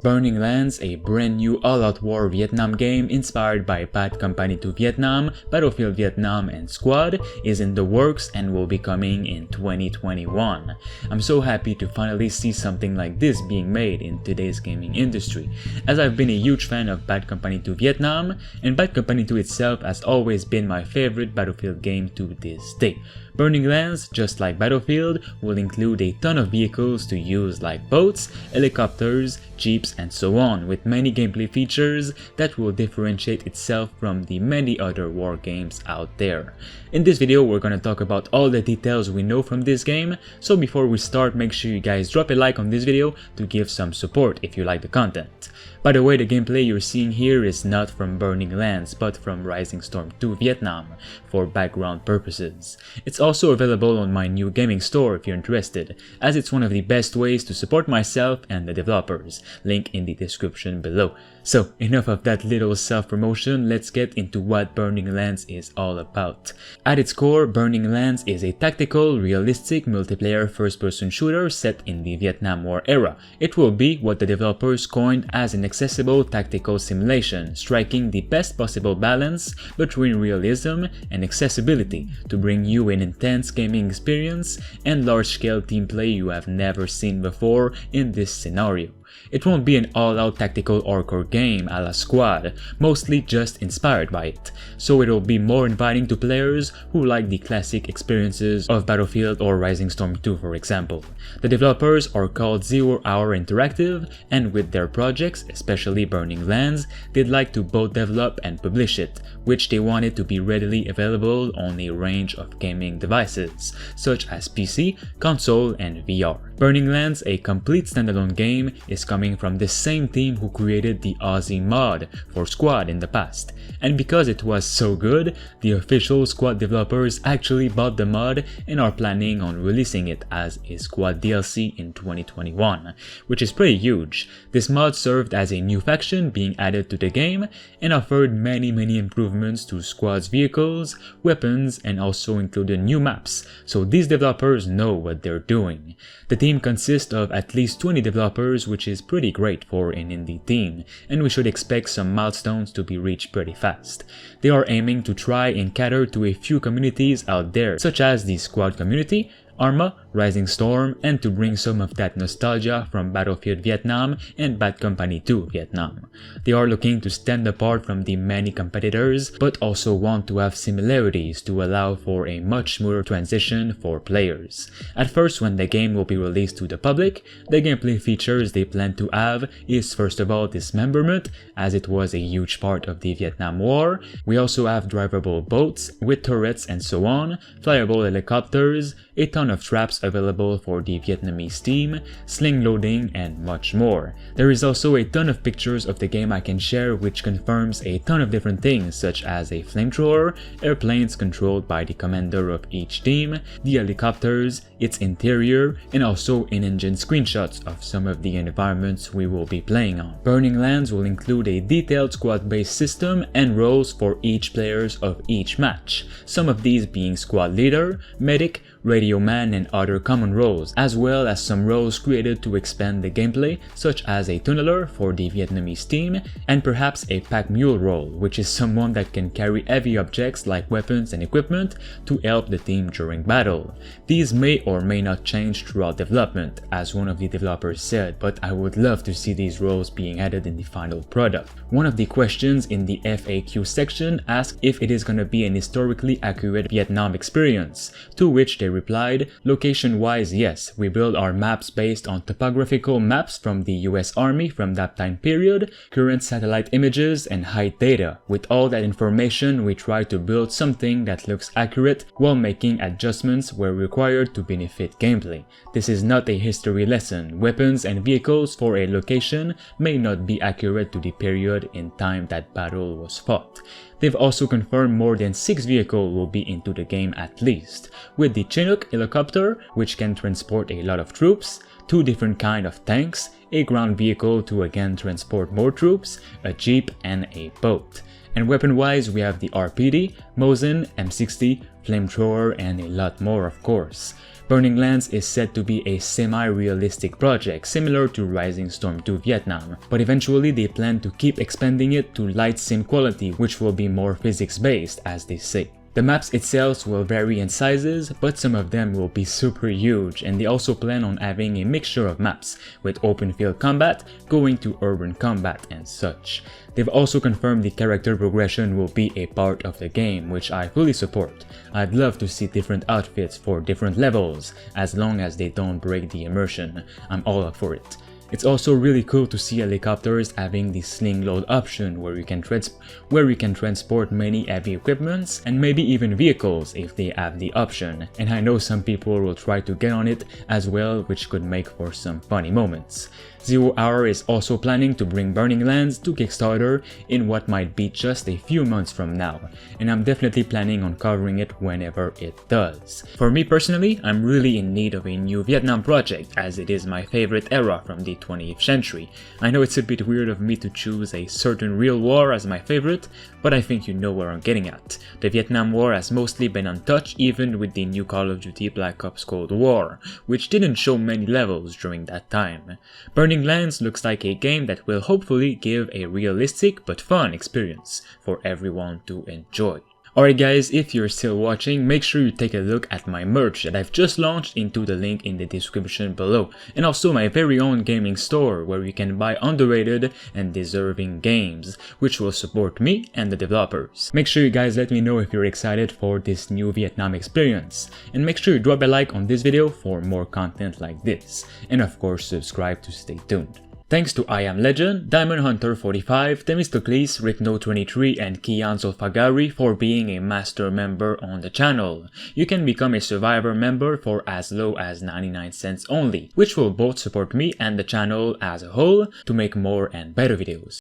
Burning Lands, a brand new all-out war Vietnam game inspired by Bad Company 2 Vietnam, Battlefield Vietnam, and Squad, is in the works and will be coming in 2021. I'm so happy to finally see something like this being made in today's gaming industry, as I've been a huge fan of Bad Company 2 Vietnam, and Bad Company 2 itself has always been my favorite Battlefield game to this day. Burning Lands, just like Battlefield, will include a ton of vehicles to use like boats, helicopters, jeeps, and so on, with many gameplay features that will differentiate itself from the many other war games out there. In this video, we're gonna talk about all the details we know from this game, so before we start, make sure you guys drop a like on this video to give some support if you like the content. By the way, the gameplay you're seeing here is not from Burning Lands, but from Rising Storm 2 Vietnam, for background purposes. It's also available on my new gaming store if you're interested, as it's one of the best ways to support myself and the developers, link in the description below. So, enough of that little self-promotion, let's get into what Burning Lands is all about. At its core, Burning Lands is a tactical, realistic, multiplayer first-person shooter set in the Vietnam War era. It will be what the developers coined as an accessible tactical simulation, striking the best possible balance between realism and accessibility to bring you an intense gaming experience and large-scale team play you have never seen before in this scenario. It won't be an all-out tactical hardcore game a la Squad, mostly just inspired by it, so it'll be more inviting to players who like the classic experiences of Battlefield or Rising Storm 2, for example. The developers are called 0 Hour Interactive, and with their projects, especially Burning Lands, they'd like to both develop and publish it, which they wanted to be readily available on a range of gaming devices, such as PC, console, and VR. Burning Lands, a complete standalone game, is coming from the same team who created the Aussie mod for Squad in the past, and because it was so good, the official Squad developers actually bought the mod and are planning on releasing it as a Squad DLC in 2021, which is pretty huge. This mod served as a new faction being added to the game and offered many improvements to Squad's vehicles, weapons, and also included new maps, so these developers know what they're doing. The team consists of at least 20 developers, which is pretty great for an indie team, and we should expect some milestones to be reached pretty fast. They are aiming to try and cater to a few communities out there, such as the Squad community, Arma, Rising Storm, and to bring some of that nostalgia from Battlefield Vietnam and Bad Company 2 Vietnam. They are looking to stand apart from the many competitors, but also want to have similarities to allow for a much smoother transition for players. At first, when the game will be released to the public, the gameplay features they plan to have is first of all dismemberment, as it was a huge part of the Vietnam War. We also have drivable boats with turrets and so on, flyable helicopters, a ton of traps available for the Vietnamese team, sling loading, and much more. There is also a ton of pictures of the game I can share which confirms a ton of different things, such as a flamethrower, airplanes controlled by the commander of each team, the helicopters, its interior, and also in-engine screenshots of some of the environments we will be playing on. Burning Lands will include a detailed squad-based system and roles for each players of each match, some of these being squad leader, medic, radio man, and other common roles, as well as some roles created to expand the gameplay, such as a tunneler for the Vietnamese team, and perhaps a pack mule role, which is someone that can carry heavy objects like weapons and equipment to help the team during battle. These may or may not change throughout development, as one of the developers said, but I would love to see these roles being added in the final product. One of the questions in the FAQ section asked if it is gonna be an historically accurate Vietnam experience, to which they replied, location-wise, yes, we build our maps based on topographical maps from the US Army from that time period, current satellite images, and height data. With all that information, we try to build something that looks accurate while making adjustments where required to benefit gameplay. This is not a history lesson. Weapons and vehicles for a location may not be accurate to the period in time that battle was fought. They've also confirmed more than 6 vehicles will be into the game at least, with the Chinook helicopter, which can transport a lot of troops, 2 different kind of tanks, a ground vehicle to again transport more troops, a jeep, and a boat. And weapon-wise, we have the RPD, Mosin, M60, Flamethrower, and a lot more of course. Burning Lands is said to be a semi-realistic project similar to Rising Storm 2 Vietnam, but eventually they plan to keep expanding it to light sim quality, which will be more physics-based, as they say. The maps itself will vary in sizes, but some of them will be super huge, and they also plan on having a mixture of maps, with open field combat going to urban combat and such. They've also confirmed the character progression will be a part of the game, which I fully support. I'd love to see different outfits for different levels, as long as they don't break the immersion. I'm all up for it. It's also really cool to see helicopters having the sling load option where you can transport many heavy equipments and maybe even vehicles if they have the option, and I know some people will try to get on it as well, which could make for some funny moments. Zero Hour is also planning to bring Burning Lands to Kickstarter in what might be just a few months from now, and I'm definitely planning on covering it whenever it does. For me personally, I'm really in need of a new Vietnam project, as it is my favorite era from the 20th century. I know it's a bit weird of me to choose a certain real war as my favorite, but I think you know where I'm getting at. The Vietnam War has mostly been untouched even with the new Call of Duty Black Ops Cold War, which didn't show many levels during that time. Burning Lands looks like a game that will hopefully give a realistic but fun experience for everyone to enjoy. Alright guys, if you're still watching, make sure you take a look at my merch that I've just launched into the link in the description below, and also my very own gaming store where you can buy underrated and deserving games, which will support me and the developers. Make sure you guys let me know if you're excited for this new Vietnam experience, and make sure you drop a like on this video for more content like this, and of course subscribe to stay tuned. Thanks to I Am Legend, Diamond Hunter 45, Themistocles, Rickno23, and Kian Zulfagari for being a master member on the channel. You can become a survivor member for as low as 99 cents only, which will both support me and the channel as a whole to make more and better videos.